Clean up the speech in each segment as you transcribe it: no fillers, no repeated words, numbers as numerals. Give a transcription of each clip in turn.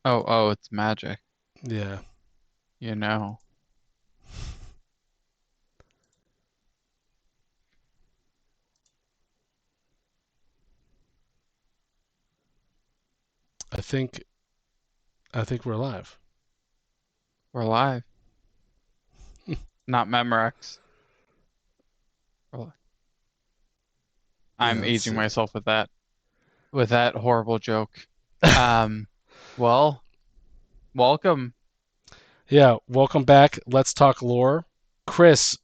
Oh, it's magic, Yeah, you know. I think I think we're live. We're live, not Memorex. Yeah, I'm let's aging see. myself with that horrible joke. Um, well, welcome, Yeah, welcome back. Let's talk lore. Chris,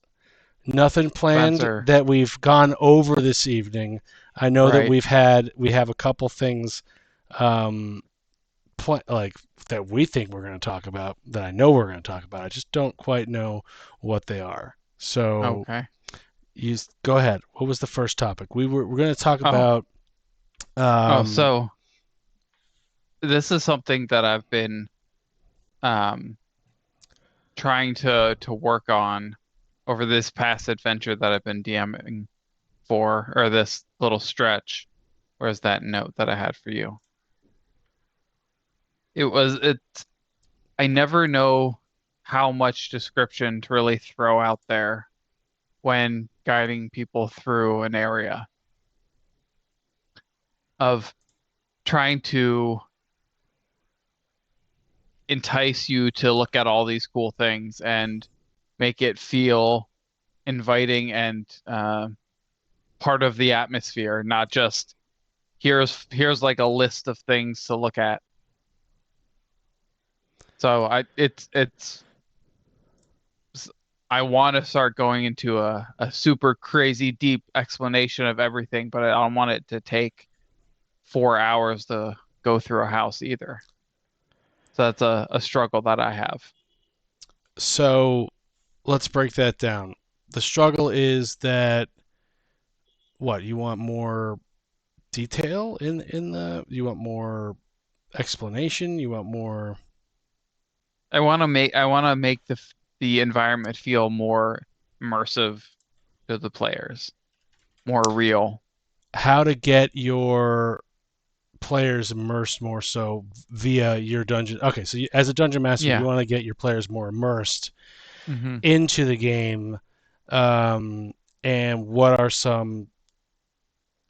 nothing planned Spencer. that we've gone over this evening. I know that Right. we have a couple things um like that we think we're going to talk about that I know we're going to talk about. I just don't quite know what they are. So Okay. you go ahead. What was the first topic? We're going to talk Oh, about oh, um so this is something that I've been um trying to work on over this past adventure that I've been DMing for, or this little stretch. Where's that note that I had for you? It I never know how much description to really throw out there when guiding people through an area of trying to entice you to look at all these cool things and make it feel inviting and part of the atmosphere, not just here's like a list of things to look at. So it's I want to start going into a super crazy deep explanation of everything, but I don't want it to take 4 hours to go through a house either. So that's a struggle that I have. so let's break that down. The struggle is that what you want more detail in the you want more explanation, you want more I want to make the environment feel more immersive to the players, more real. how to get your players immersed more so via your dungeon. Okay, so as a dungeon master, you Yeah. want to get your players more immersed Hmm. into the game. Um, and what are some,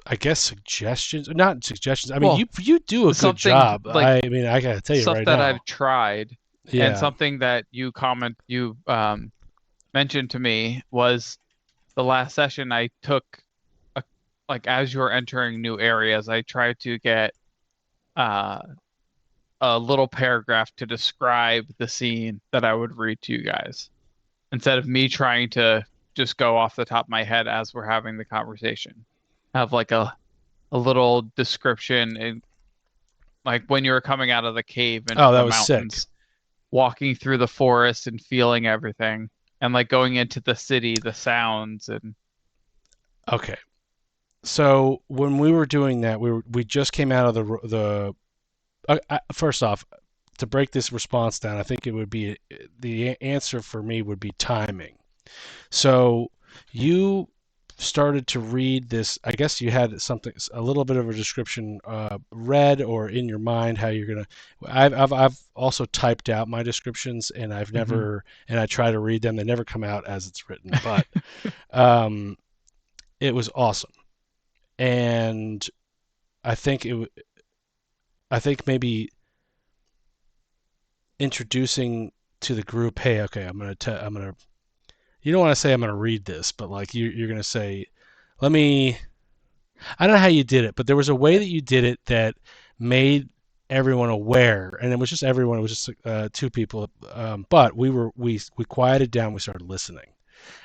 I guess, suggestions? Not suggestions. I mean, Well, you do a good something job. like I mean, I gotta tell you stuff right that I've now. tried and Yeah. something that you mentioned to me was the last session I took a, like as you're entering new areas, I tried to get uh a little paragraph to describe the scene that I would read to you guys instead of me trying to just go off the top of my head as we're having the conversation. Have like a little description and like when you were coming out of the cave into Oh, that the was sick. mountains, walking through the forest and feeling everything, and like going into the city, the sounds and Okay. So when we were doing that, we just came out of the. First off, to break this response down, I think it would be the answer for me would be timing. So you started to read this. I guess you had something, a little bit of a description read or in your mind how you're gonna. I've also typed out my descriptions, and I've Mhm. never and I try to read them. They never come out as it's written, but um, it was awesome, and I think I think maybe introducing to the group, hey, okay, I'm gonna. You don't want to say I'm gonna read this, but like you're gonna say, let me. I don't know how you did it, but there was a way that you did it that made everyone aware, and it was just everyone. It was just two people, but we quieted down. We started listening,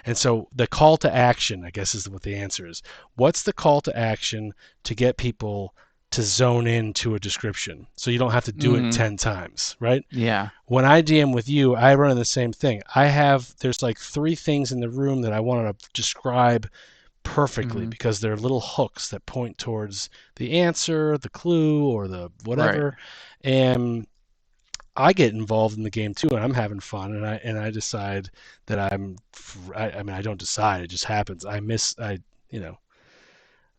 and so the call to action, I guess, is what the answer is. What's the call to action to get people to zone into a description so you don't have to do it Mm, 10 times, right? yeah, When I DM with you, I run the same thing. There's like three things in the room that I want to describe perfectly hmm, because they're little hooks that point towards the answer, the clue, or the right, whatever. And I get involved in the game too, and I'm having fun. And I decide that I mean, I don't decide; it just happens. You know,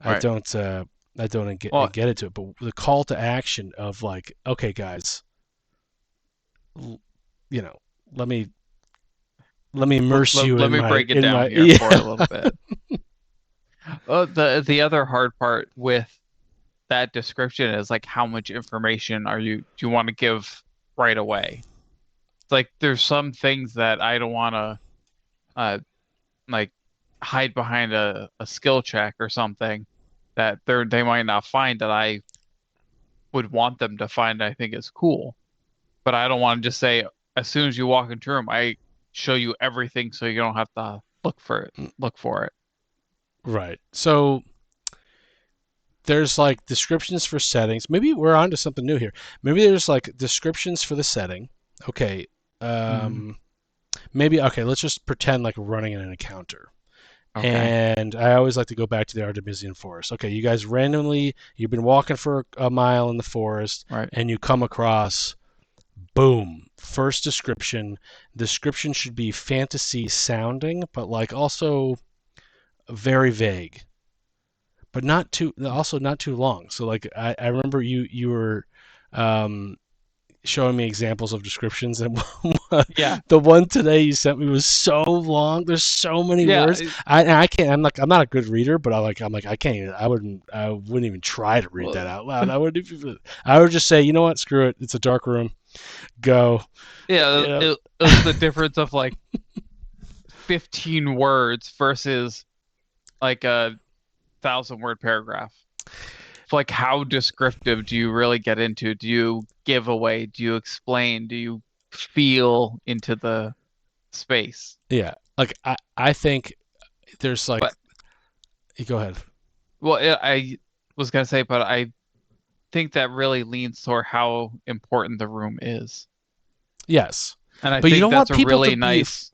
I right. don't. I don't Well, get into it, but the call to action of like, okay, guys, you know, let me immerse you let in me my break it down here yeah. for a little bit. The other hard part with that description is like how much information do you want to give right away? It's like there's some things that I don't want to uh like hide behind a skill check or something that they might not find that I would want them to find I think is cool. But I don't want to just say as soon as you walk into a room, I show you everything so you don't have to look for it. Right. So there's like descriptions for settings. Maybe we're onto something new here. Maybe there's like descriptions for the setting. Okay. Hmm. Um, maybe okay. Let's just pretend like we're running an encounter. Okay. And I always like to go back to the Artemisian Forest. Okay, you guys randomly, you've been walking for a mile in the forest, Right. and you come across, boom, first description. Description should be fantasy sounding, but like also very vague, but not too, also not too long. So like I remember you were um, showing me examples of descriptions, and Yeah. the one today you sent me was so long. There's so many Yeah. words. I can't. I'm not a good reader, but I'm like I can't. Even, I wouldn't even try to read that Well, out loud. I would just say, you know what? Screw it. It's a dark room. Go. yeah, Yeah. it was the difference of like 15 words versus like a 1,000 word paragraph. Like how descriptive do you really get into? Do you give away? Do you explain? Do you feel into the space? Yeah. Like I think there's like But you go ahead. well, I was gonna say, but I think that really leans toward how important the room is. Yes. And I But you think don't that's want a people to really be nice,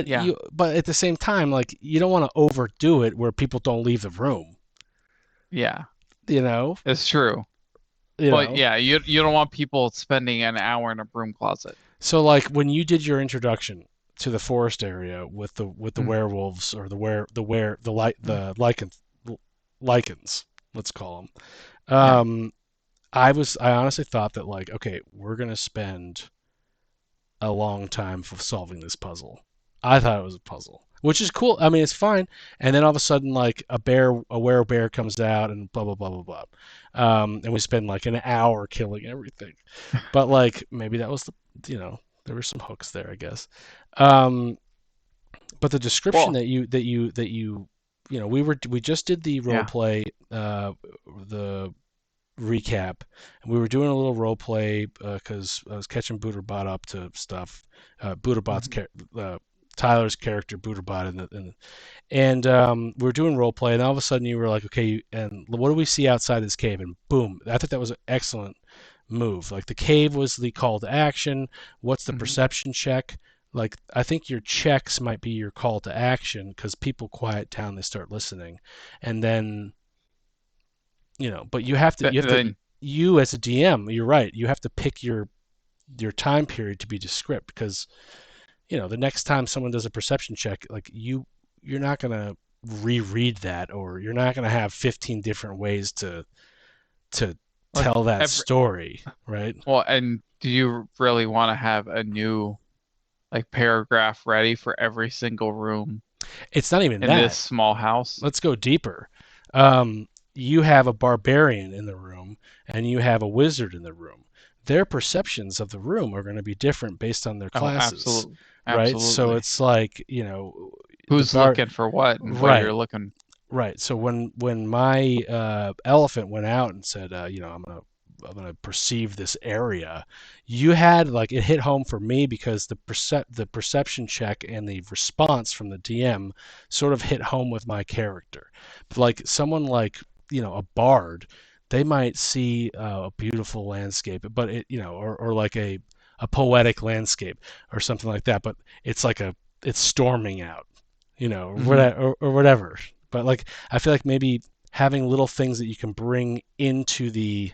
yeah, but at the same time, like you don't want to overdo it where people don't leave the room. yeah, You know, it's true. you But know. yeah, you don't want people spending an hour in a broom closet. So like when you did your introduction to the forest area with the Mm, werewolves or mm, the lichens, let's call them. yeah. I honestly thought that like okay, we're gonna spend a long time for solving this puzzle. I thought it was a puzzle, which is cool. I mean, it's fine. And then all of a sudden, like a bear comes out, and blah blah blah blah blah. And we spend like an hour killing everything. But like maybe that was there were some hooks there, I guess. Um, but the description Well, we just did the role yeah. play, the recap, and we were doing a little role play because I was catching Booterbot up to stuff. Booterbot's Mhm. Tyler's character Booterbot, and we were doing role play, and all of a sudden you were like, okay, and what do we see outside this cave? And boom, I thought that was an excellent move. Like the cave was the call to action. What's the Mhm. perception check? Like I think your checks might be your call to action because people quiet down, they start listening, and then but Then you as a DM, you're right. You have to pick your time period to be descript because the next time someone does a perception check, like you're not gonna reread that, or you're not gonna have 15 different ways to like tell that every story, right? well, and do you really want to have a new like paragraph ready for every single room It's not even in this that. small house? Let's go deeper. You have a barbarian in the room and you have a wizard in the room. Their perceptions of the room are going to be different based on their Oh, classes, absolutely. right? So Absolutely. it's like, the Who's bar, looking for what and what you're right, looking. right. So when my elephant went out and said, I'm gonna perceive this area, you had like it hit home for me because the perception check and the response from the DM sort of hit home with my character. Like someone like a bard, they might see a beautiful landscape, but or like a poetic landscape or something like that, but it's like it's storming out, Hmm. or whatever. But like I feel like maybe having little things that you can bring into the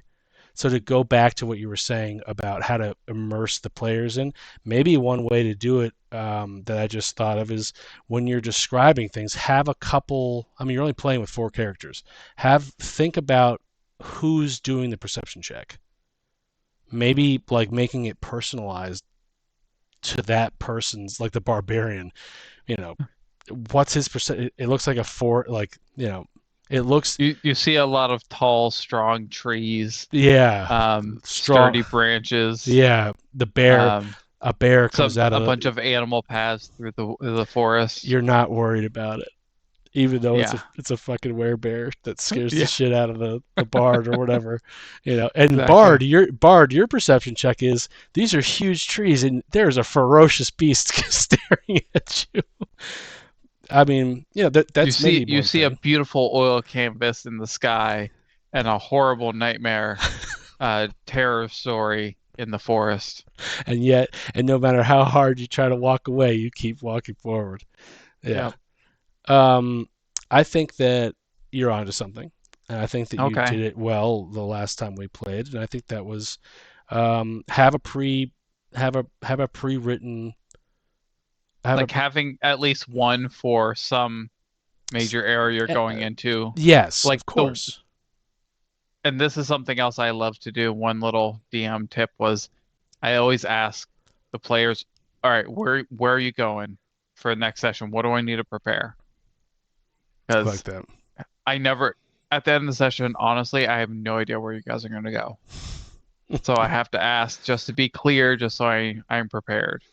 so to go back to what you were saying about how to immerse the players in, maybe one way to do it that I just thought of is when you're describing things, have a couple. I mean, you're only playing with four characters. Think about who's doing the perception check. maybe like making it personalized to that person's, like the barbarian, you know, what's his percent? It looks like a four, like, it looks, You see a lot of tall, strong trees, yeah, strong, sturdy branches, yeah, the bear, um, a bear comes out a of bunch the, of animal paths through the forest. you're not worried about it, even though Yeah, it's a fucking werebear that scares the yeah, shit out of the bard or whatever, And exactly. bard, your perception check is these are huge trees and there's a ferocious beast staring at you. I mean, that's maybe You one see a thing. beautiful oil canvas in the sky and a horrible nightmare, terror story in the forest. And no matter how hard you try to walk away, you keep walking forward. Yeah. Yep. Um, I think that you're onto something, and I think that you Okay. did it well the last time we played, and I think that was have a pre-written have a Like having at least one for some major area you're uh, going into. yes, Like of course. and this is something else I love to do. One little DM tip was I always ask the players, all right, where are you going for the next session? What do I need to prepare? I like Because that. I never, at the end of the session, honestly, I have no idea where you guys are going to go. So I have to ask just to be clear, just so I'm prepared.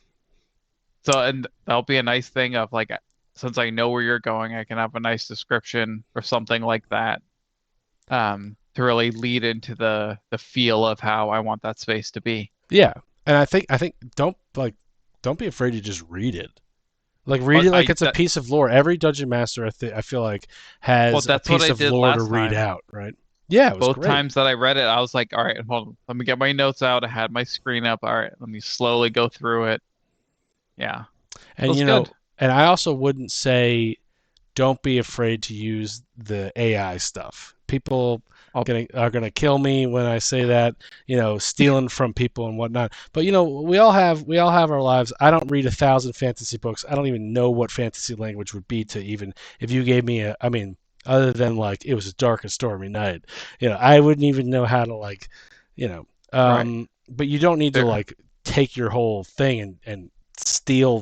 So, and that'll be a nice thing of like, since I know where you're going, I can have a nice description or something like that, to really lead into the feel of how I want that space to be. Yeah, and I think don't be afraid to just read it. Like read But it like it's a piece of lore. Every dungeon master I feel like well, has a that's what piece I of did lore to last read time. out, right? Yeah, it was Both great. times that I read it, I was like, all right, hold on, let me get my notes out. I had my screen up. All right, let me slowly go through it. Yeah, it And was good. and I also wouldn't say don't be afraid to use the AI stuff. People I'll, are gonna kill me when I say that, stealing from people and whatnot. But we all have our lives. I don't read 1,000 fantasy books. I don't even know what fantasy language would be to even if you gave me I mean, other than like it was a dark and stormy night, I wouldn't even know how to like, you know. right, But you don't need to there, like take your whole thing and steal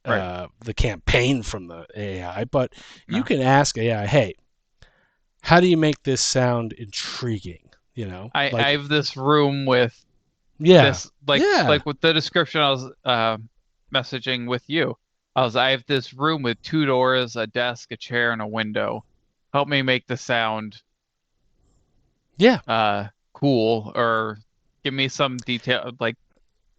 right. the campaign from the AI, but you No, can ask AI, hey, how do you make this sound intriguing? I Like, have this room with yeah, this yeah, like with the description I was messaging with you. I have this room with two doors, a desk, a chair, and a window. Help me make the sound yeah, cool, or give me some detail, like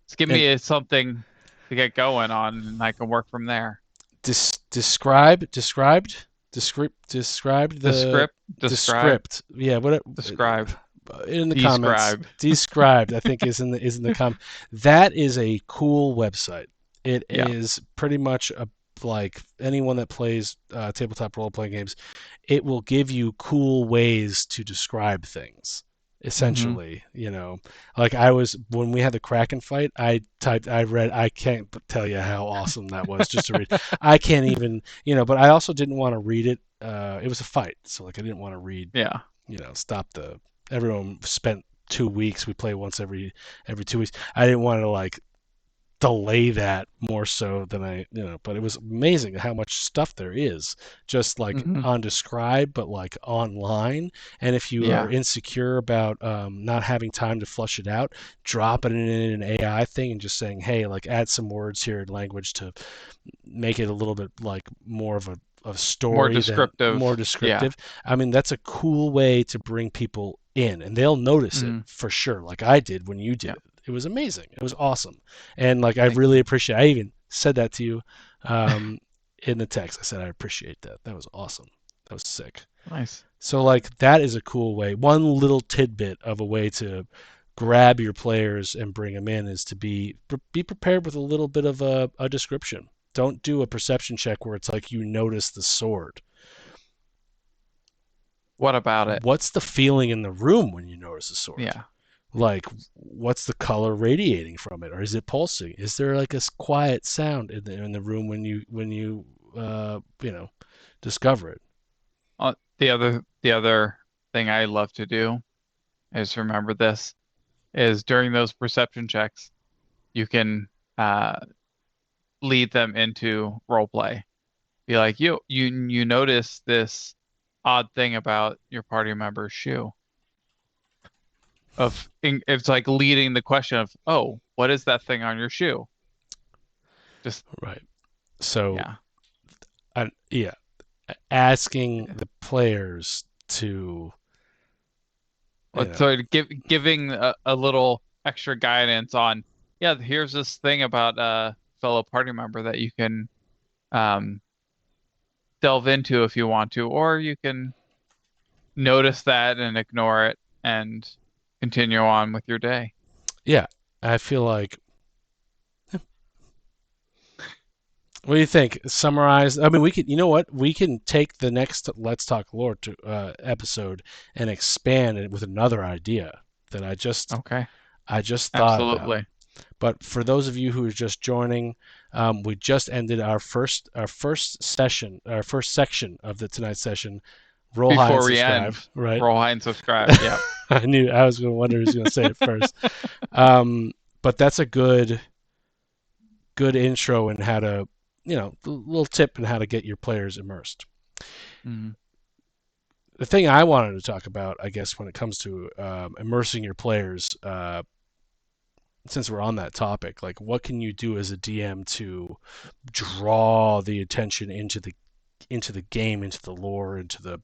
just give and me something to get going on, and I can work from there. described The the script, the describe, script. Yeah, what describe, in the comments. describe. Described, I think, is in the That is a cool website. It Yeah. is pretty much like anyone that plays tabletop role playing games. It will give you cool ways to describe things. Hmm. Essentially, like I was when we had the Kraken fight, I read, I can't tell you how awesome that was just to read. I can't even, but I also didn't want to read it. It was a fight, so like I didn't want to read, Yeah. stop the. Everyone spent 2 weeks. We play once every 2 weeks. I didn't want to like delay that more so than but it was amazing how much stuff there is just like Hmm. on Describe, but like online. And if you are Yeah. insecure about not having time to flush it out, drop it in an AI thing and just saying, hey, like add some words here in language to make it a little bit like more of a More story than more descriptive. Yeah. descriptive. I mean, that's a cool way to bring people in, and they'll notice it Hmm. for sure, like I did when you did Yeah. it. It was amazing. It was awesome, and like I Thank really you. appreciate. I even said that to you in the text. I said I appreciate that. That was awesome. That was sick. Nice. So like that is a cool way. One little tidbit of a way to grab your players and bring them in is to be prepared with a little bit of a description. Don't do a perception check where it's like you notice the sword. What about it? What's the feeling in the room when you notice a sword? Yeah. Like, what's the color radiating from it, or is it pulsing? Is there like a quiet sound in the room when you discover it? The other thing I love to do is remember this is during those perception checks, you can lead them into role play. Be like, you notice this odd thing about your party member's shoe. It's like leading the question of, oh, what is that thing on your shoe? Just Right. So, yeah. yeah, asking the players to, you know, So giving a little extra guidance on, yeah, here's this thing about a fellow party member that you can um, delve into if you want to, or you can notice that and ignore it and continue on with your day. yeah, I feel like. What do you think? Summarize. I mean, we could. You know what? We can take the next Let's Talk Lore to episode and expand it with another idea that Okay, I just thought about. absolutely. But for those of you who are just joining, we just ended our first section, our first section of the tonight session. Roll high and Before we subscribe. end, Right. roll high and subscribe. Yep. I was going to wonder who's going to say it first. But that's a good intro in how to, little tip in how to get your players immersed. Mhm. The thing I wanted to talk about, I guess, when it comes to immersing your players, since we're on that topic, like what can you do as a DM to draw the attention into the game, into the lore, into the,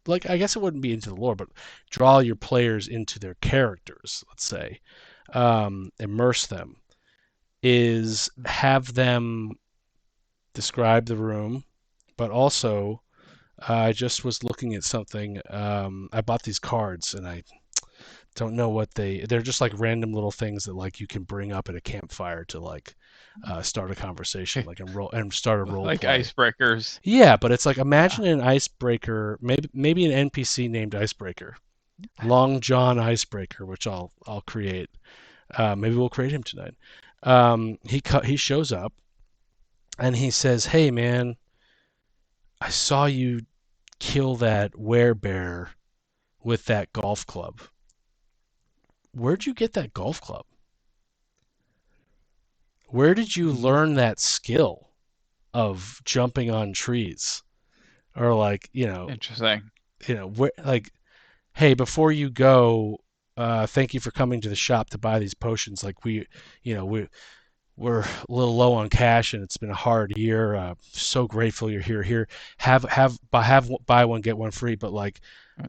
like, I guess it wouldn't be into the lore, but draw your players into their characters, let's say, immerse them, is have them describe the room, but also I just was looking at something. I bought these cards, and I don't know what they're just like random little things that like you can bring up at a campfire to like start a conversation, like and start a role Like play. icebreakers. Yeah, but it's like Yeah. imagine an icebreaker, maybe an NPC named Icebreaker, Long John Icebreaker, which I'll create. Maybe we'll create him tonight. He shows up and he says, "Hey man, I saw you kill that werebear with that golf club. Where'd you get that golf club? Where did you Mhm. learn that skill of jumping on trees?" Or like, Interesting. where, like, hey, before you go, thank you for coming to the shop to buy these potions. Like we're a little low on cash and it's been a hard year. So grateful you're here. Here, buy one get one free. But like,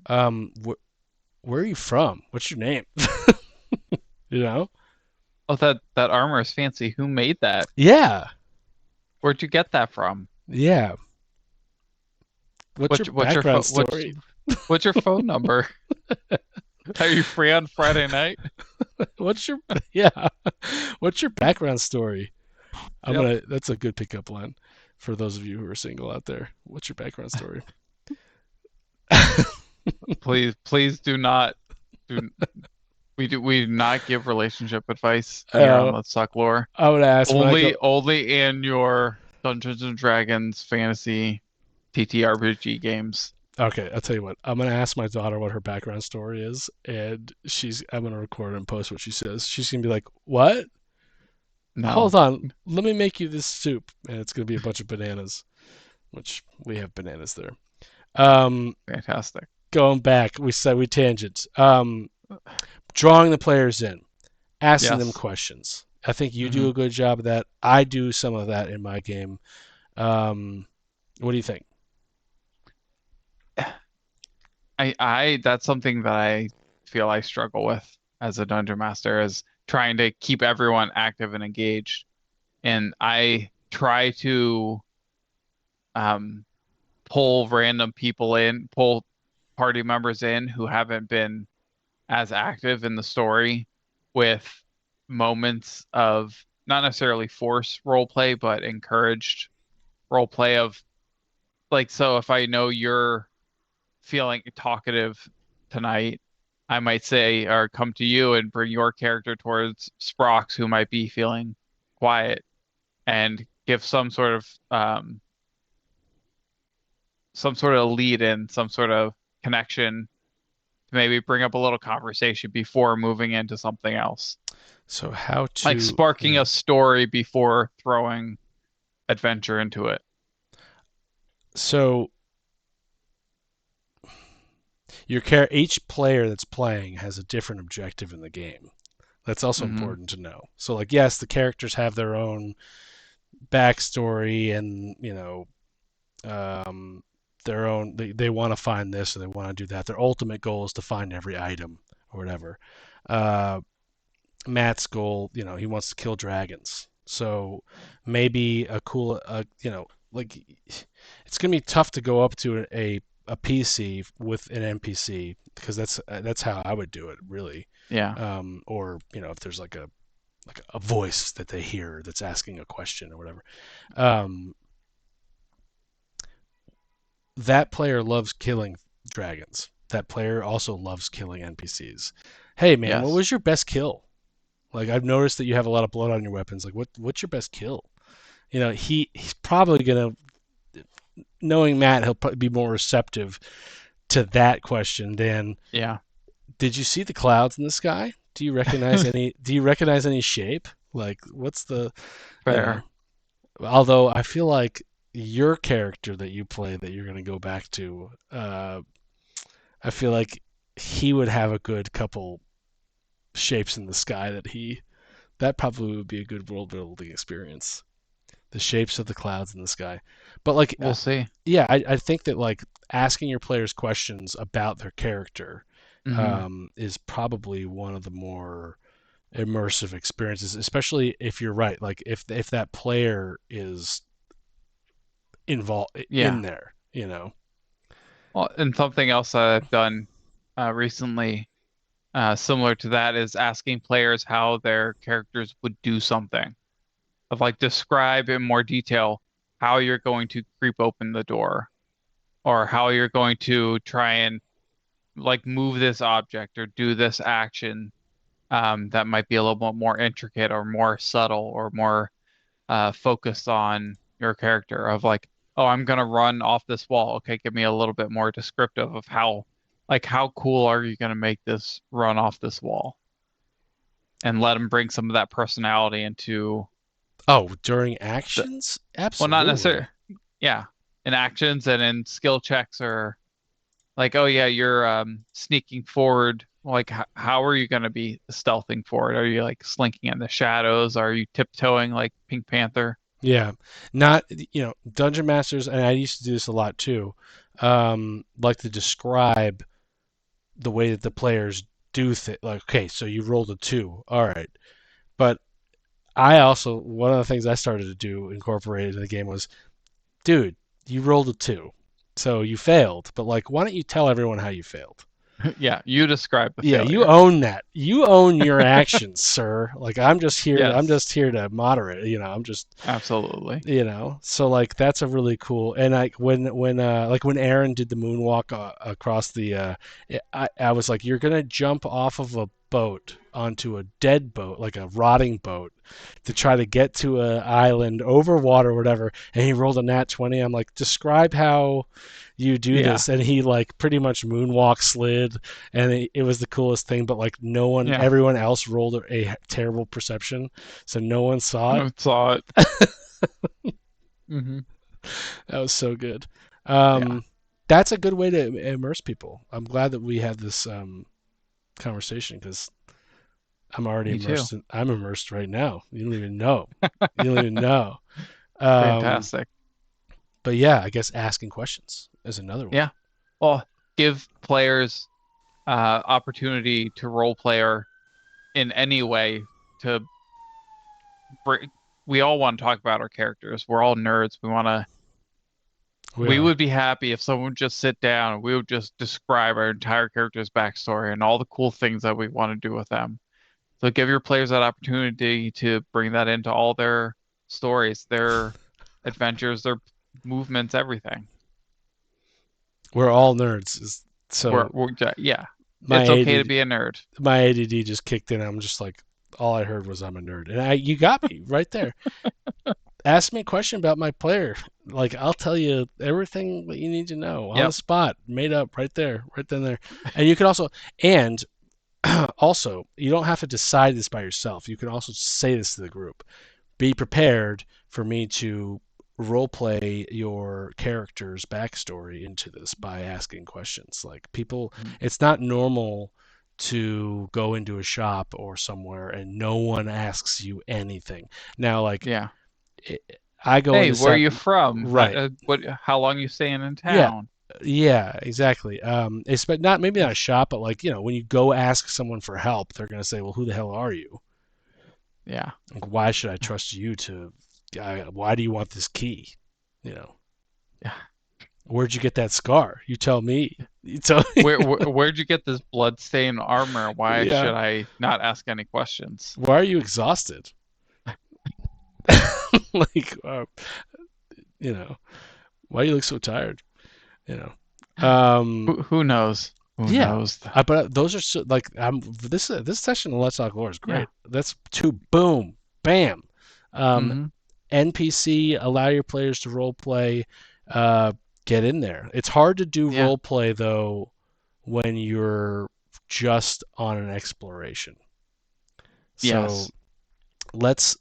where are you from? What's your name? you know? Oh, that armor is fancy. Who made that? Yeah, Where'd you get that from? yeah. What's your What's your background phone? story? What's your phone number? Are you free on Friday night? What's your yeah? What's your background story? Yep. That's a good pickup line for those of you who are single out there. What's your background story? Please do not do we do not give relationship advice here on uh, Let's Talk Lore. I would ask when I go. Only in your Dungeons and Dragons fantasy TTRPG games. Okay, I'll tell you what. I'm gonna ask my daughter what her background story is, and I'm gonna record and post what she says. She's gonna be like, "What? Hold No. on, let me make you this soup," and it's gonna be a bunch of bananas, which we have bananas there. Um, Fantastic. Going back, we said we tangent. Drawing the players in, asking them Yes. questions. I think you do Hmm. a good job of that. I do some of that in my game. What do you think? I that's something that I feel I struggle with as a dungeon master is trying to keep everyone active and engaged. And I try to um pull random people in, pull party members in who haven't been as active in the story with moments of not necessarily forced role play, but encouraged role play of like, so if I know you're feeling talkative tonight, I might say or come to you and bring your character towards Sprox, who might be feeling quiet, and give some sort of lead in, some sort of connection maybe bring up a little conversation before moving into something else. So how Like to sparking a story before throwing adventure into it. so each player that's playing has a different objective in the game. That's also Hmm. important to know. So like yes, the characters have their own backstory and their own they want to find this or they want to do that. Their ultimate goal is to find every item or whatever. Uh, Matt's goal, he wants to kill dragons. So maybe a cool, like it's gonna be tough to go up to a PC with an NPC because that's how I would do it, really. Yeah. Or if there's like a voice that they hear that's asking a question or whatever. Um, that player loves killing dragons. That player also loves killing NPCs. Hey man, what Yes. was your best kill? Like I've noticed that you have a lot of blood on your weapons. Like what's your best kill? He's probably gonna, knowing Matt, he'll probably be more receptive to that question than Yeah. did you see the clouds in the sky? Do you recognize any? Do you recognize any shape? Like what's the you know? Fair. Although I feel like your character that you play that you're gonna go back to, I feel like he would have a good couple shapes in the sky that probably would be a good world building experience. The shapes of the clouds in the sky. But like, We'll see. yeah, I think that like asking your players questions about their character Hmm. is probably one of the more immersive experiences, especially if you're right. Like if that player is involved in Yeah. there. Well, and something else that I've done recently, similar to that, is asking players how their characters would do something. Of like describe in more detail how you're going to creep open the door, or how you're going to try and like move this object or do this action that might be a little bit more intricate or more subtle or more focused on your character of like, oh, I'm gonna run off this wall. Okay, give me a little bit more descriptive of how cool are you gonna make this run off this wall? And let them bring some of that personality into Oh, during the, actions? well, not Absolutely. necessarily, yeah, in actions and in skill checks or like, oh yeah, you're sneaking forward. Like, how are you gonna be stealthing forward? Are you like slinking in the shadows? Are you tiptoeing like Pink Panther? Yeah, not dungeon masters, and I used to do this a lot too. Like to describe the way that the players do things. Like, okay, so you rolled a two, all right. But I also one of the things I started to do incorporated in the game was, dude, you rolled a two, so you failed. But like, why don't you tell everyone how you failed? Yeah, you describe the Yeah, you failure. own that. You own your actions, sir. Like I'm just here. I'm Yes, just here to moderate. I'm just absolutely. so like that's a really cool. And like when Aaron did the moonwalk across the I was like, you're gonna jump off of a boat onto a dead boat, like a rotting boat, to try to get to a island over water or whatever. And he rolled a nat 20. I'm like, describe how you do Yeah, this. And he like pretty much moonwalk slid, and it was the coolest thing. But like yeah. everyone else rolled a terrible perception, so no one saw it. I saw it. Hmm. That was so good. Yeah, That's a good way to immerse people. I'm glad that we had this conversation because I'm already me too. immersed. I'm immersed right now. You don't even know. You don't even know. Um, Fantastic. but yeah, I guess asking questions is another one. Yeah. Well, give players opportunity to role player in any way to bring. We all want to talk about our characters. We're all nerds. We We are. would be happy if someone would just sit down and we would just describe our entire character's backstory and all the cool things that we want to do with them. So give your players that opportunity to bring that into all their stories, their adventures, their movements, everything. We're all nerds. We're, So we're yeah, my it's okay to ADD, be a nerd. my ADD just kicked in. I'm just like, all I heard was I'm a nerd, and you got me right there. Ask me a question about my player. Like I'll tell you everything that you need to know on the Yep. spot, made up right there, right then there. And you can also and also you don't have to decide this by yourself. You can also say this to the group. Be prepared for me to role play your character's backstory into this by asking questions. Like people, Mhm. it's not normal to go into a shop or somewhere and no one asks you anything. Now, like Yeah. I go Hey, into where are set, you from? right? What? How long you staying in Yeah, town? yeah, exactly. It's but not maybe not a shop, but like when you go ask someone for help, they're gonna say, "Well, who the hell are you? Yeah. Like, why should I trust you to? Why do you want this key? You know, Yeah. where'd you get that scar? You tell me. You tell me. Where'd you get this blood-stained armor? Why Yeah. should I not ask any questions? Why are you exhausted? Like, you know, why do you look so tired? You know. Who knows? Who Yeah. knows? But those are so, like this session of Let's Talk Lore is Yeah. great. That's two boom, bam. Um, Hmm. NPC allow your players to role play. Uh, get in there. It's hard to do Yeah. role play though when you're just on an exploration. So Yes. let's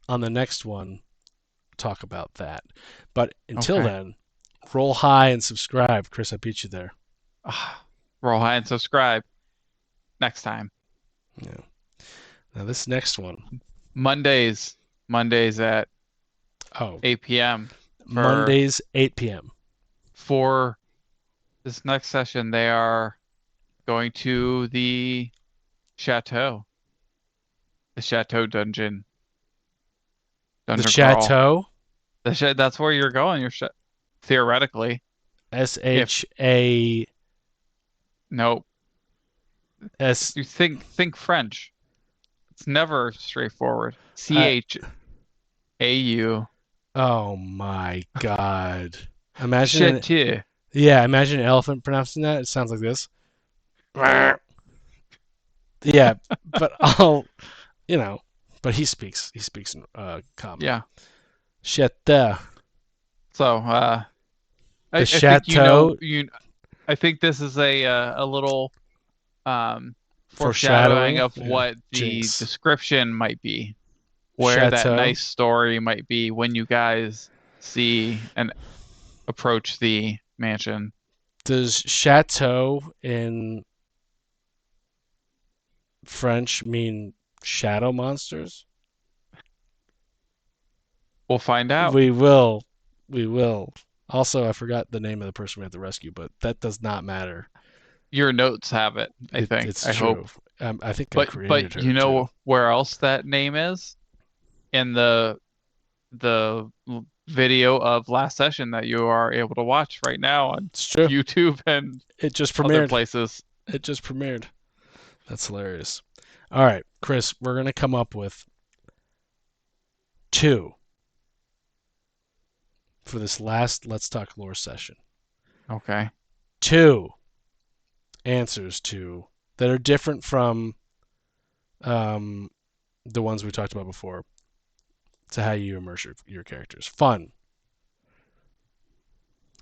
on the next one talk about that. But until Okay. then, roll high and subscribe. Chris, I beat you there. Roll high and subscribe next time. Yeah. Now this next one. Mondays. Mondays at Oh, 8 p.m. for Mondays 8 p.m. for this next session. They are going to chateau, the chateau The dungeon crawl. Chateau. That's where you're going. Theoretically. S If H A no, S. you think French. It's never straightforward. Uh, Chau. oh my God! Imagine an Chateau. yeah. Imagine an elephant pronouncing that. It sounds like this. Yeah, but I'll But he speaks. He speaks in common. Yeah. Chateau. So The I think chateau I think this is a little foreshadowing foreshadowing. of Yeah. what the Jinx. description might be, where that Chateau. nice story might be when you guys see and approach the mansion. Does chateau in French mean shadow monsters? We'll find out. We will. We will. Also, I forgot the name of the person we have to rescue, but that does not matter. Your notes have it, I think. It's I hope. true. I think I But created you her too. know where else that name is? In the video of last session that you are able to watch right now on It's true. YouTube and It just other premiered. places. It just premiered. That's hilarious. All right, Chris, we're going to come up with two for this last Let's Talk Lore session. Okay. Two answers to that are different from um, the ones we talked about before to how you immerse your characters. Fun.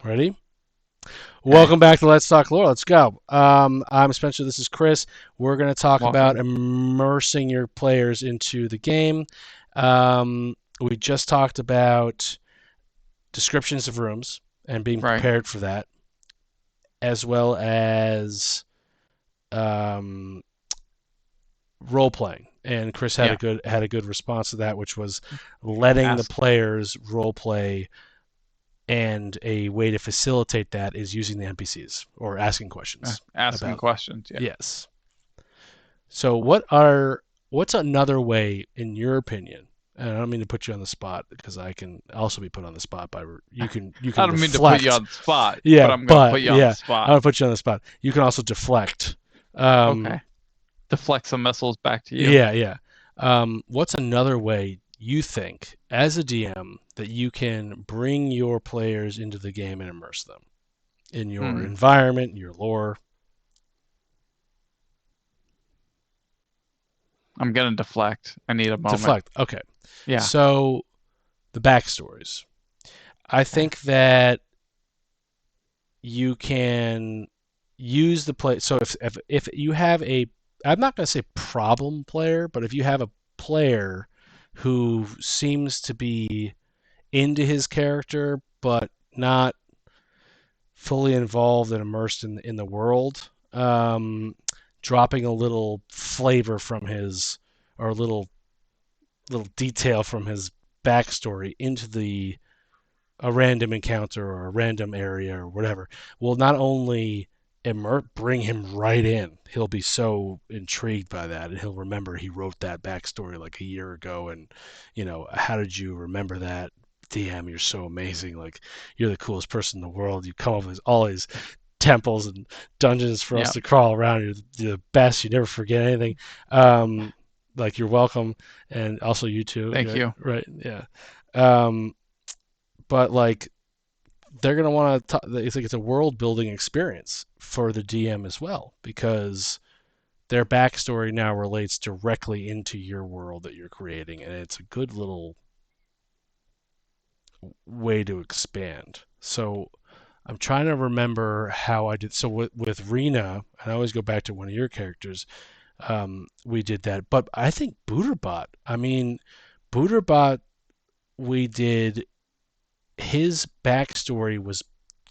Ready? Okay. Welcome back to Let's Talk Lore. Let's go. I'm Spencer. This is Chris. We're going to talk about Welcome. immersing your players into the game. We just talked about descriptions of rooms and being Right. prepared for that, as well as um, role playing. And Chris had Yeah. a good response to that, which was letting the Ask. players role play, and a way to facilitate that is using the NPCs or asking questions Asking about. questions. Yeah. Yes. So what's another way, in your opinion? And I don't mean to put you on the spot because I can also be put on the spot by you can I don't mean to put you deflect. on the spot, Yeah, but I'm gonna but put you on the yeah, I spot. don't put you on the spot. You can also deflect. Um, Okay. Deflect some missiles back to you. yeah, yeah. What's another way you think, as a DM, that you can bring your players into the game and immerse them in your Hmm. environment, your lore? I'm gonna deflect. I need a moment. Deflect. Okay. Yeah. So the backstories. I think that you can use the play. So if you have a, I'm not going to say problem player, but if you have a player who seems to be into his character but not fully involved and immersed in the world, dropping a little flavor from his, or a little detail from his backstory into the a random encounter or a random area or whatever will not only bring him right in. He'll be so intrigued by that, and he'll remember he wrote that backstory like a year ago, and how did you remember that? DM, you're so amazing. Like, you're the coolest person in the world. You come up with all these temples and dungeons for us Yeah. to crawl around. You're the best. You never forget anything. Um, like, you're welcome, and also you too. Thank Yeah, you. right. Yeah. Um, but like, they're going to want to it's like it's a world building experience for the DM as well, because their backstory now relates directly into your world that you're creating, and it's a good little way to expand. So I'm trying to remember how I did. So with Rena, and I always go back to one of your characters, we did that. But I think Booterbot, I mean, Booterbot, we did, his backstory was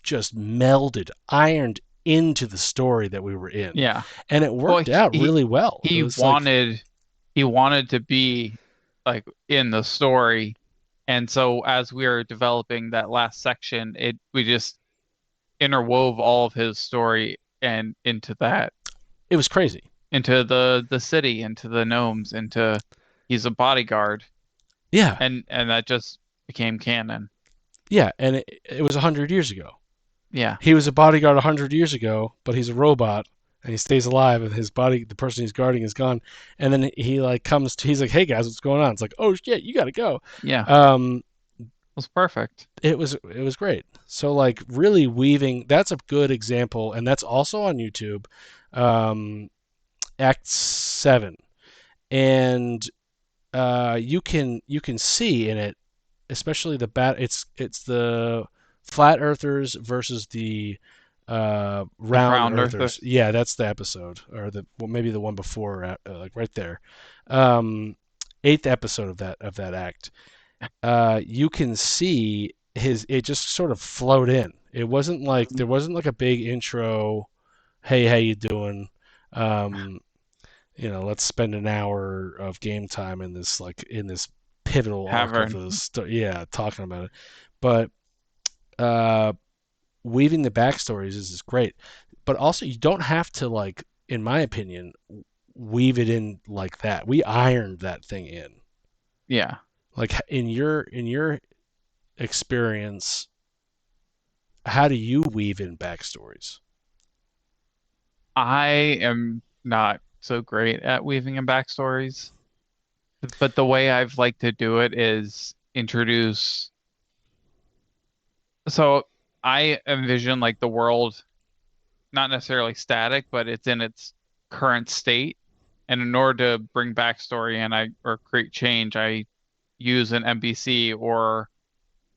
just melded, ironed into the story that we were in, Yeah. and it Well, worked out really well. It he was like, wanted to be like in the story, and so as we were developing that last section, we just interwove all of his story and it was crazy. into the city, into the gnomes, into he's a bodyguard, Yeah, and that just became canon. yeah, and it was 100 years ago. Yeah. He was a bodyguard 100 years ago, but he's a robot and he stays alive, and his body, the person he's guarding, is gone. And then he like comes to, he's like, "Hey guys, what's going on?" It's like, "Oh shit, you got to go." Yeah. Um, It was perfect. it was great. So like, really weaving. That's a good example, and that's also on YouTube. Um, Act 7, and you can see in it, especially it's the flat earthers versus the The round round earthers. earthers. Yeah, that's the episode, or maybe the one before, like right there. Um, eighth episode of that act. You can see it just sort of flowed in. It wasn't like there wasn't like a big intro. Hey, how you doing? Um, let's spend an hour of game time in this pivotal arc of Tavern. the story. Yeah, talking about it. But uh, weaving the backstories is great. But also, you don't have to, like, in my opinion, weave it in like that. We ironed that thing in. Yeah. Like, in your experience, how do you weave in backstories? I am not so great at weaving in backstories, but the way I've liked to do it is introduce. So I envision like the world not necessarily static, but it's in its current state. And in order to bring backstory and or create change, I use an NPC or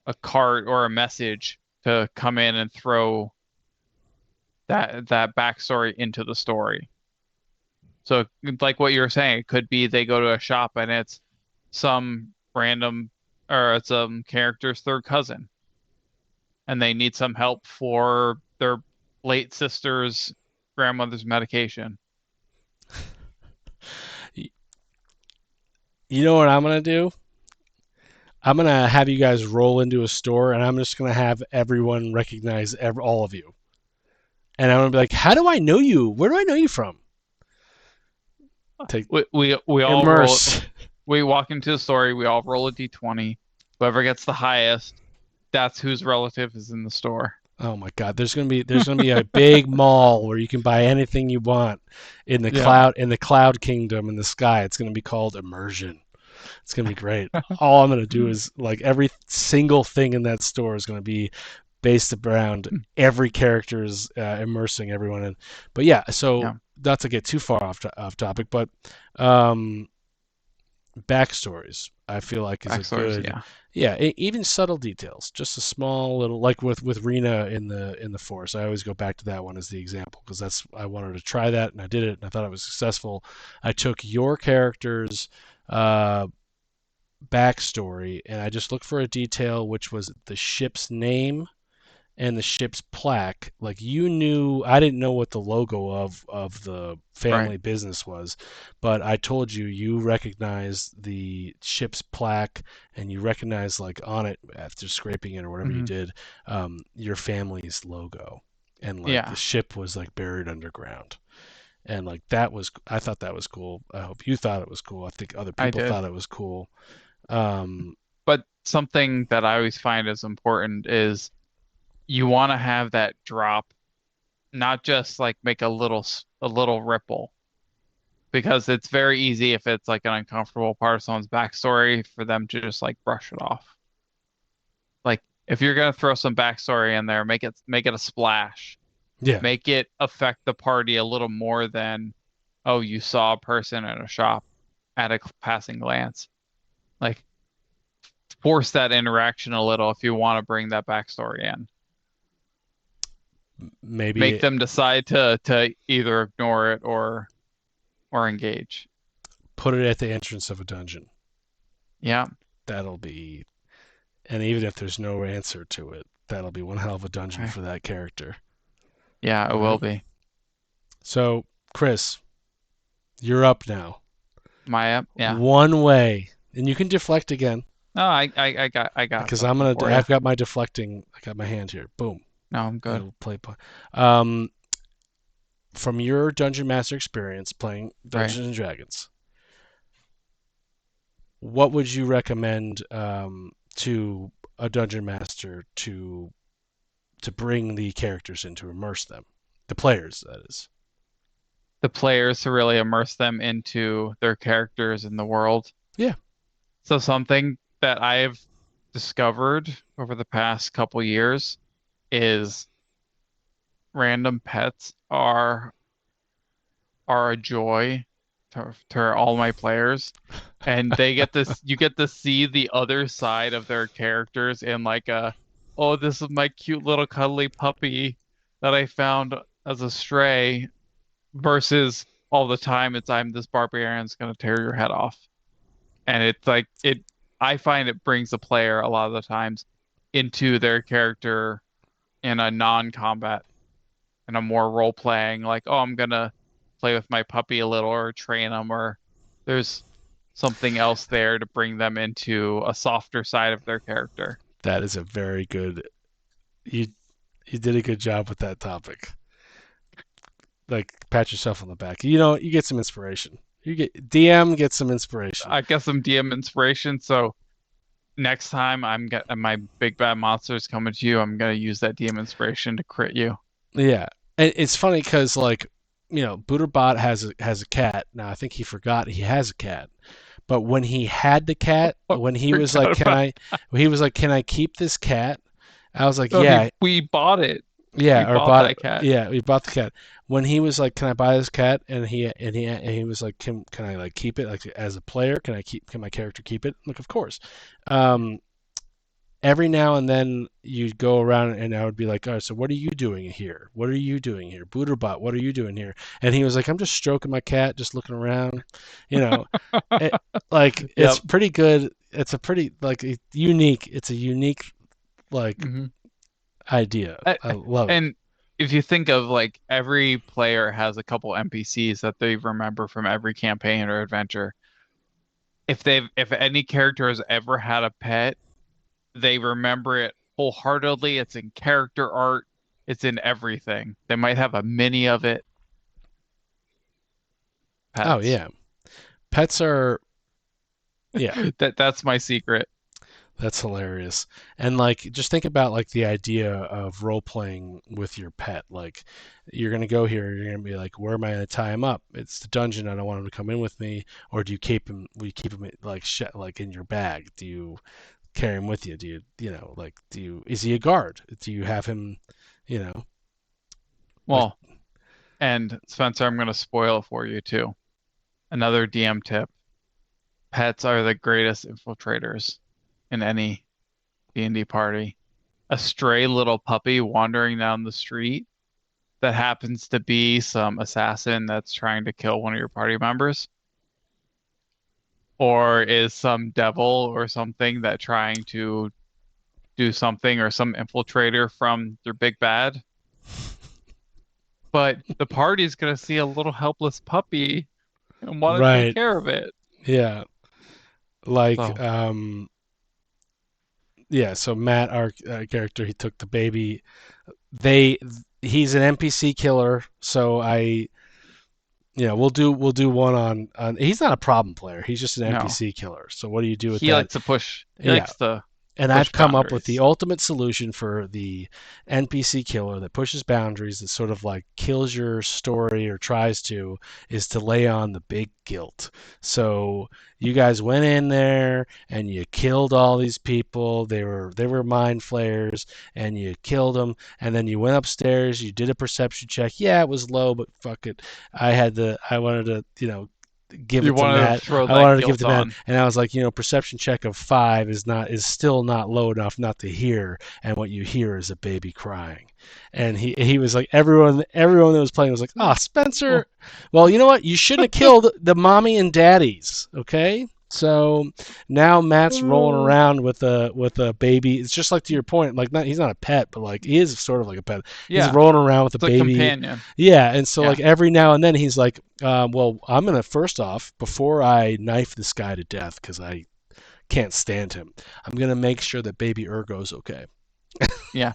a cart or a message to come in and throw that backstory into the story. So like what you were saying, it could be they go to a shop and it's some random or it's character's third cousin and they need some help for their late sister's grandmother's medication. You know what I'm gonna do? I'm gonna have you guys roll into a store, and I'm just gonna have everyone recognize all of you, and I'm gonna be like, "How do I know you? Where do I know you from?" Take We all roll. immerse. We walk into the story. We all roll a d20. Whoever gets the highest, that's whose relative is in the store. Oh my God! There's gonna be a big mall where you can buy anything you want in the Yeah. cloud kingdom in the sky. It's gonna be called immersion. It's gonna be great. All I'm gonna do is, like, every single thing in that store is gonna be based around every character's immersing everyone in. But yeah, so Yeah. not to get too far off topic, but um, backstories. I feel like is a Backstories, good, yeah. yeah, even subtle details, just a small little, like with Rena in the Force. I always go back to that one as the example because that's I wanted to try that and I did it and I thought it was successful. I took your character's uh, backstory and I just looked for a detail which was the ship's name and the ship's plaque. Like you knew, I didn't know what the logo of the Right. family business was, but I told you you recognize the ship's plaque and you recognize like on it after scraping it or whatever you Hmm. did, your family's logo, and like the Yeah, ship was like buried underground. And like that was, I thought that was cool. I hope you thought it was cool. I think other I people did. thought it was cool. Um, But something that I always find is important is you want to have that drop, not just like make a little ripple, because it's very easy if it's like an uncomfortable part of someone's backstory for them to just like brush it off. Like if you're gonna throw some backstory in there, make it a splash. yeah, Make it affect the party a little more than, oh, you saw a person in a shop at a passing glance. Like force that interaction a little if you want to bring that backstory in. Make maybe them decide to either ignore it or engage. put it at the entrance of a dungeon. Yeah, That'll be, and even if there's no answer to it, that'll be one hell of a dungeon okay. for that character. Yeah, it All will right. be. So, Chris, you're up now. My app. Yeah. One way, and you can deflect again No, I got because something for you. I've got my deflecting. I got my hand here. Boom. No, I'm good. It'll play. Um, from your dungeon master experience playing Right. Dungeons and Dragons, what would you recommend to a dungeon master to bring the characters in to immerse them, the players, that is. The players to really immerse them into their characters in the world. Yeah, So something that I've discovered over the past couple years is random pets are a joy to all my players. And they get this, you get to see the other side of their characters in like a, oh, this is my cute little cuddly puppy that I found as a stray versus all the time it's I'm this barbarian's gonna tear your head off. And it's like I find it brings the player a lot of the times into their character in a non-combat and a more role playing, like, oh, I'm gonna play with my puppy a little or train them, or there's something else there to bring them into a softer side of their character. that is a very good. You you did a good job with that topic. Like pat yourself on the back. You know, you get some inspiration. You get DM get some inspiration. I guess some DM inspiration. So next time I'm get my big bad monsters coming to you, I'm gonna use that DM inspiration to crit you. Yeah, and it's funny because like you know, Booterbot has a cat. Now I think he forgot he has a cat. But when he had the cat, when he was like, Forgot "Can about. I?" When he was like, "Can I keep this cat?" I was like, No, "Yeah, we bought it. We yeah." Or bought bought it. that cat. Yeah, we bought the cat. When he was like, "Can I buy this cat?" and he was like, "Can I like keep it like as a player? Can my character keep it?" Like, of course. Um, every now and then you'd go around and I would be like, "All right, so what are you doing here? What are you doing here, Booterbot? What are you doing here?" And he was like, "I'm just stroking my cat, just looking around." You know, it, like it's Yep. pretty good. It's a pretty like unique. It's a unique like Hmm. idea. I love it. And if you think of like every player has a couple NPCs that they remember from every campaign or adventure. If any character has ever had a pet, they remember it wholeheartedly. It's in character art. It's in everything. They might have a mini of it. Oh Pets. yeah, pets are yeah. That's my secret. That's hilarious. And like just think about like the idea of role playing with your pet. Like you're gonna go here, you're gonna be like, where am I gonna tie him up? It's the dungeon, I don't want him to come in with me. Or do you keep him will you keep him like like in your bag? Do you carry him with you? Do you you know, like do you is he a guard? Do you have him, you know, like Well, and Spencer, I'm going to spoil it for you too. Another DM tip. pets are the greatest infiltrators in any D&D party. A stray little puppy wandering down the street that happens to be some assassin that's trying to kill one of your party members, or is some devil or something that trying to do something, or some infiltrator from their big bad. But the party's gonna see a little helpless puppy and want to take Right. care of it. Yeah. Like, So, yeah. So Matt, our character, he took the baby. They, he's an NPC killer. So we'll do one on. He's not a problem player. He's just an no. NPC killer. So what do you do with He that? likes to push, he Yeah. likes to And push I've come up with the boundaries. ultimate solution for the NPC killer that pushes boundaries, that sort of like kills your story or tries to, is to lay on the big guilt. So you guys went in there and you killed all these people. They were mind flayers, and you killed them. And then you went upstairs. You did a perception check. Yeah, it was low, but fuck it. I wanted to, give You it to want to Matt. throw I that wanted to give it guilt to Matt, on. and I was like, perception check of 5 is still not low enough not to hear, and what you hear is a baby crying. And he was like, everyone that was playing was like, oh, Oh, Spencer. Well, you know what? You shouldn't have killed the mommy and daddies. Okay. So now Matt's rolling oh, around with a baby. It's just like, to your point, like, he's not a pet, but like he is sort of like a pet. He's yeah, rolling around with a it's a baby. companion. Yeah, and so like Yeah, every now and then he's like, well, I'm gonna, first off, before I knife this guy to death because I can't stand him, I'm gonna make sure that baby Ergo's okay. yeah.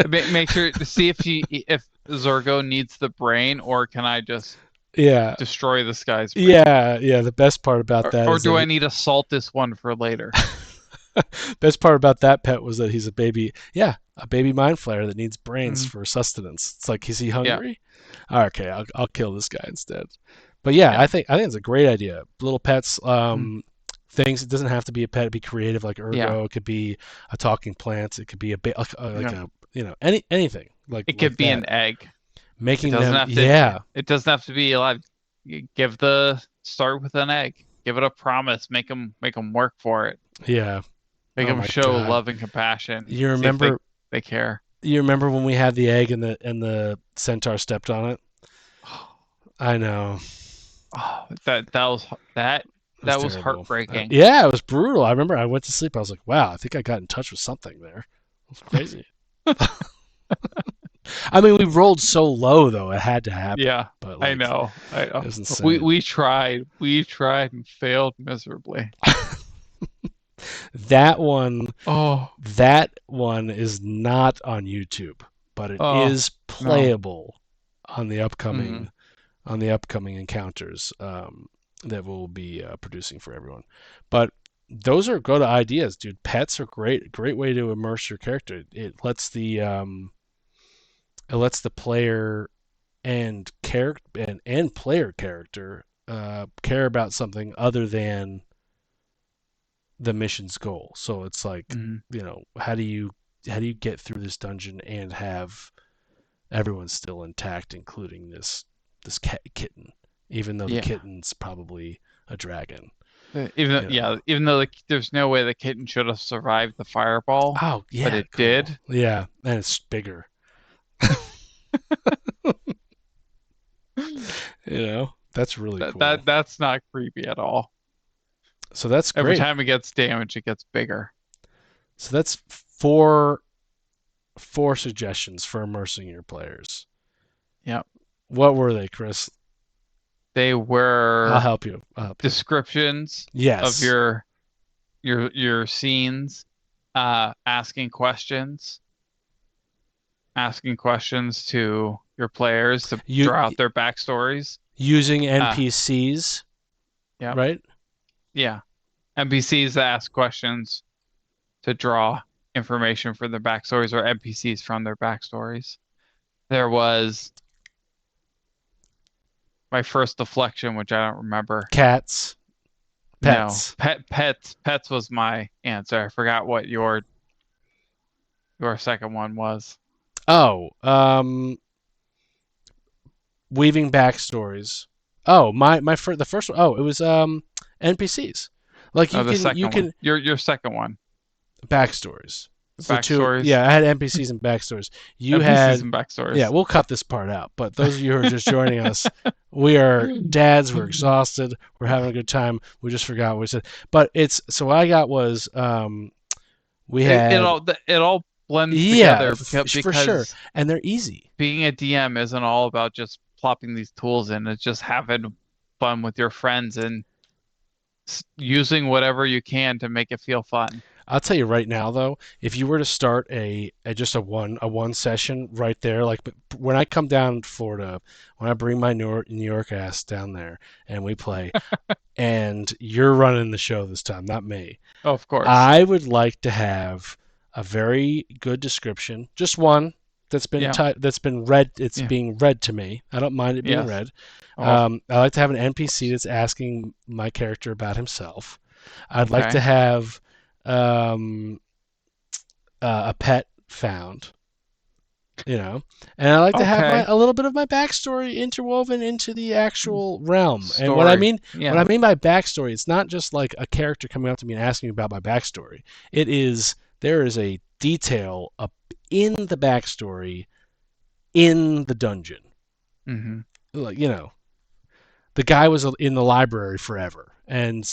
Make sure to see if Zorgo needs the brain, or can I just Yeah, destroy this guy's brain? yeah, yeah. The best part about that Or is that do I need to salt this one for later? best part about that pet was that he's a baby. Yeah, a baby mind flayer that needs brains Hmm. for sustenance. It's like, is he Yeah, hungry? Okay, I'll kill this guy instead. But yeah, yeah. I think it's a great idea. Little pets, Mm, things. It doesn't have to be a pet. It'd be creative, like yeah, Ergo. It could be a talking plant. It could be like yeah. a, anything It like could be that. an egg. It Making doesn't them, have to. yeah, It doesn't have to be alive. You give the start with an egg. Give it a promise. Make them work for it. yeah. Make Oh them my show God. love and compassion. You See if they remember they care. you remember when we had the egg and the centaur stepped on it? I know. Oh, that It was that was terrible. heartbreaking. Yeah, it was brutal. I remember I went to sleep. I was like, wow, I think I got in touch with something there. It was crazy. I mean, we rolled so low, though, it had to happen. Yeah, But, I like, know. I it know. was We insane. we tried. We tried and failed miserably. That one, Oh, that one is not on YouTube, but it oh is no. playable on the Hmm. upcoming encounters, that we'll be producing for everyone. But those are good ideas, dude. Pets are great way to immerse your character. It lets the player and character and player character care about something other than the mission's goal. So it's like, Hmm. how do you get through this dungeon and have everyone still intact, including this kitten, even though the Yeah. kitten's probably a dragon. Even You know. yeah, even though there's no way the kitten should have survived the fireball, Oh but yeah, it cool. did. Yeah, and it's bigger. That's really That cool. that that's not creepy at all. So that's Every great. time it gets damaged, it gets bigger. So that's four suggestions for immersing your players. Yep. What were they, Chris? They I'll were help you. I'll help you. descriptions of Yes. your scenes, asking questions to your players to You draw out their backstories. using Uh, NPCs, yep. right? Yeah. NPCs that ask questions to draw information for their backstories, or NPCs from their backstories. There was my first deflection, which I don't remember. Cats, No, pets. pets was my answer. I forgot what your second one was. Oh, weaving backstories. Oh, the first one. Oh, it was NPCs. Like No, the you second one. can Your second one. backstories. So two, Backstories. yeah, I had NPCs and backstories. You NPCs had, and yeah, backstories. we'll cut this part out. But those of you who are just joining us, we are dads. We're exhausted. We're having a good time. We just forgot what we said. But it's so what I got was we It had, all it all blends yeah, together for sure, because and they're easy. being a DM isn't all about just plopping these tools in. It's just having fun with your friends and using whatever you can to make it feel fun. I'll tell you right now, though, if you were to start a just a one session right there, like when I come down to Florida, when I bring my New York ass down there and we play, and you're running the show this time, not me. Oh, of course. I would like to have a very good description, just one Yeah. that's been read. It's Yeah. being read to me. I don't mind it being Yes. read. Oh, of I like to have an NPC course. that's asking my character about himself. I'd like to Okay. have um, a pet found, you know, and I like to have Okay. a little bit of my backstory interwoven into the actual realm. And Story. what Yeah. I mean by backstory, it's not just like a character coming up to me and asking me about my backstory. It is there is a detail up in the backstory in the dungeon. Hmm. Like, the guy was in the library forever, and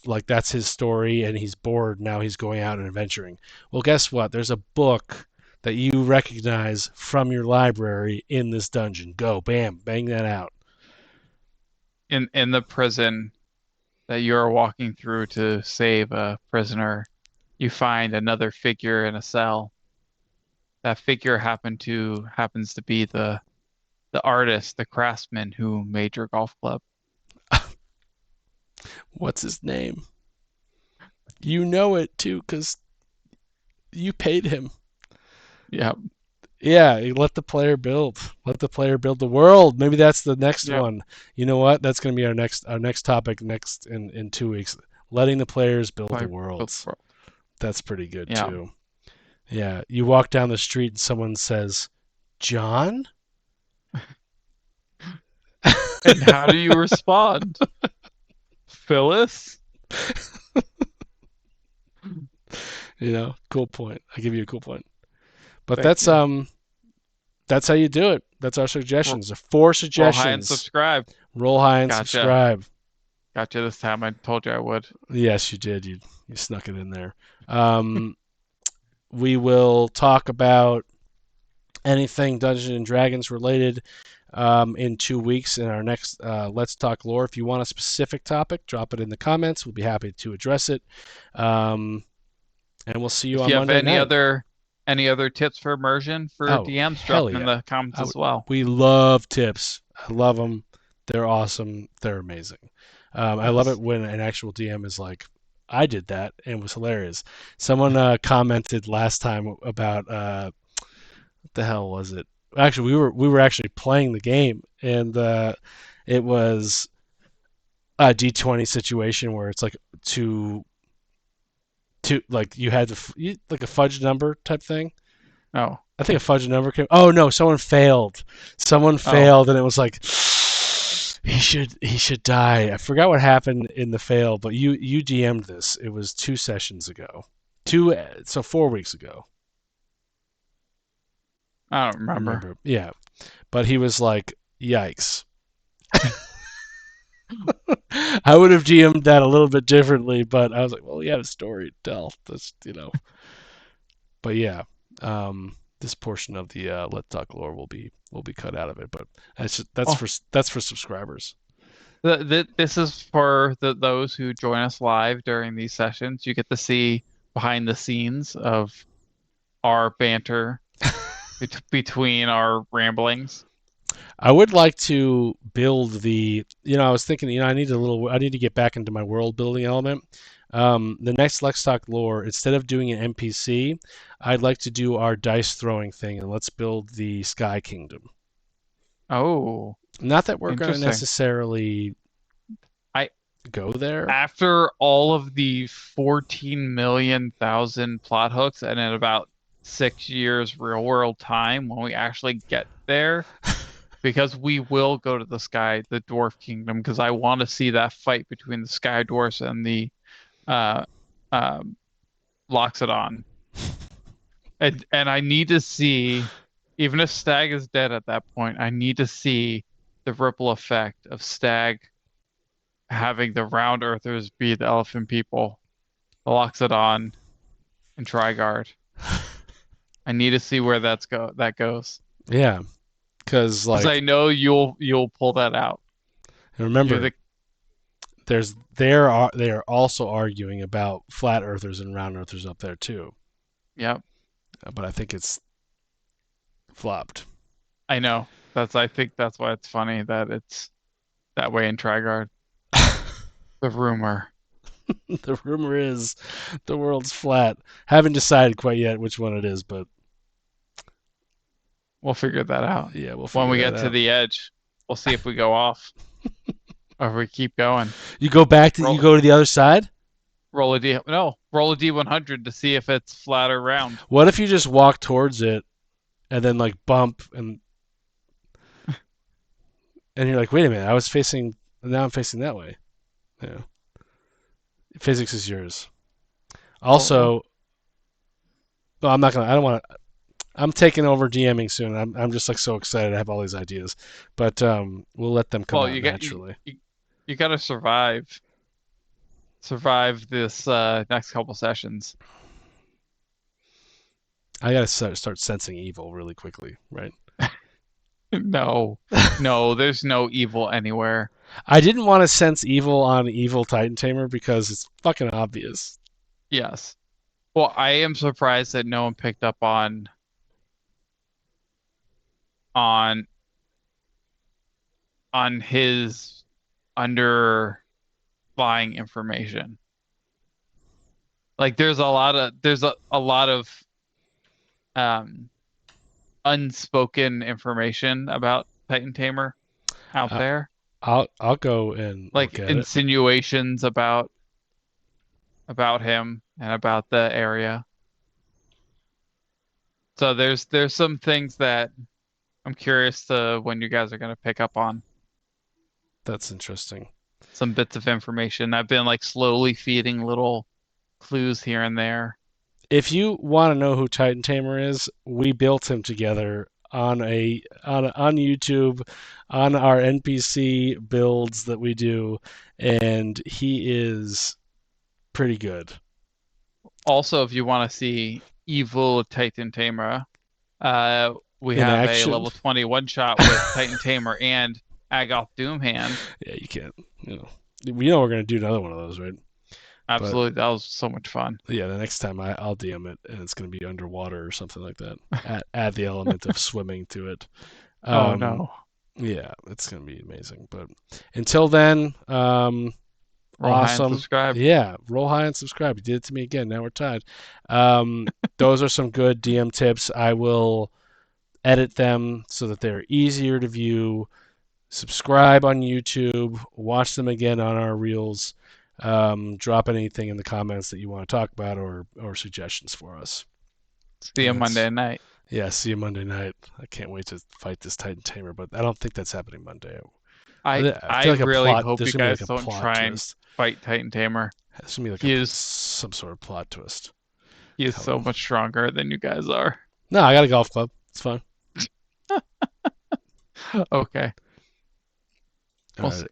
like that's his story, and he's bored now. He's going out and adventuring. Well, guess what? There's a book that you recognize from your library in this dungeon. Go, bam, bang that out. In the prison that you're walking through to save a prisoner, you find another figure in a cell. That figure happens to be the artist, the craftsman who made your golf club. What's his name? You know it too, because you paid him. Yeah. Yeah, let the player build. Let the player build the world. Maybe that's the next Yeah. one. You know what? That's going to be our next topic next in 2 weeks. Letting the players build the Play built worlds. world. That's pretty good Yeah. too. Yeah, you walk down the street and someone says, "John?" And how do you respond? Phyllis? Cool point. I give you a cool point. But Thank you. that's how you do it. That's our Ro- suggestions. 4 Roll high and suggestions. subscribe. Roll high and Gotcha. subscribe. Gotcha this time. I told you I would. Yes, you did. You snuck it in there. Um, we will talk about anything Dungeons and Dragons related in 2 weeks in our next Let's Talk Lore. If you want a specific topic, drop it in the comments. We'll be happy to address it. And we'll see you If on you have Monday night. any other tips for immersion for Oh, DMs, drop hell them in yeah. the comments as well. We love tips. I love them. They're awesome. They're amazing. I love it Yes. when an actual DM is like, I did that and it was hilarious. Someone commented last time about what the hell was it? Actually, we were actually playing the game, and it was a D20 situation where it's like two like you had like a fudge number type thing. Oh. I think a fudge number came. Oh no, someone failed. Someone Oh. failed, and it was like he should die. I forgot what happened in the fail, but you DM'd this. It was 2 sessions ago. 4 weeks ago. I don't I remember. remember. Yeah, but he was like, "Yikes." I would have GM'd that a little bit differently, but I was like, well, he had a story to tell. But yeah, this portion of the Let Talk Lore will be cut out of it. But Oh, that's for subscribers. this is for those who join us live during these sessions. You get to see behind the scenes of our banter between our ramblings. I would like to build I was thinking, I need to get back into my world building element. The next Let's Talk Lore, instead of doing an NPC, I'd like to do our dice throwing thing and let's build the Sky Kingdom. Oh, Not that we're going to interesting. necessarily I go there. After all of the 14 million thousand plot hooks and in about 6 years real world time when we actually get there, because we will go to the Dwarf Kingdom, because I want to see that fight between the Sky Dwarfs and the uh, um, Loxodon. And I need to see, even if Stag is dead at that point, I need to see the ripple effect of Stag having the Round Earthers be the Elephant People, the Loxodon, and Trigard. I need to see where that goes. Yeah, because Because I like know you'll pull that out. You're remember, the they are also arguing about flat earthers and round earthers up there too. Yep, But I think it's flopped. I know. I think that's why it's funny that it's that way in Trigard. The rumor. The rumor is the world's flat. Haven't decided quite yet which one it is, but We'll figure that out. yeah, we'll When figure we that get to out. the edge, we'll see if we go off or if we keep going. You go back to you Roll go to the other side. roll a D100 to see if it's flat or round. What if you just walk towards it and then like bump and you're like, wait a minute, I was facing now I'm facing that way. Yeah. Physics is yours. Well, Also, well, I'm not gonna. I don't want to. I'm taking over DMing soon. I'm just like so excited. I have all these ideas, but we'll let them come well, out naturally. you got to survive this next couple sessions. I gotta start sensing evil really quickly, right? No, no, there's no evil anywhere. I didn't want to sense evil on Evil Titan Tamer because it's fucking obvious. Yes. Well, I am surprised that no one picked up on his underlying information. Like there's a lot of um unspoken information about Titan Tamer out I, there, I'll go and like look at it. insinuations about him and about the area. So there's some things that I'm curious to when you guys are gonna pick up on That's interesting. some bits of information. I've been like slowly feeding little clues here and there. If you want to know who Titan Tamer is, we built him together on YouTube on our NPC builds that we do, and he is pretty good Also, if you want to see evil Titan Tamer, we in have a action. level 21 shot with Titan Tamer and Agoth Doomhand. Yeah, you can't. We know we're gonna do another one of those, right? But Absolutely, that was so much fun. yeah, the next time I'll DM it, and it's gonna be underwater or something like that. Add the element of swimming to it. Oh Um, no. yeah, it's gonna be amazing. But until then, Roll high and awesome. subscribe. Yeah, roll high and subscribe. You did it to me again. Now we're tied. Those are some good DM tips. I will edit them so that they're easier to view. Subscribe on YouTube. Watch them again on our reels. Drop anything in the comments that you want to talk about or suggestions for us. See you And Monday night. yeah, see you Monday night. I can't wait to fight this Titan Tamer, but I don't think that's happening Monday. I I feel like a really plot. hope you There's gonna be guys like a don't plot try and twist. fight Titan Tamer. There's gonna be like He is some sort of plot twist he is so coming. much stronger than you guys are. No, I got a golf club. It's fine. Okay. All We'll right. see.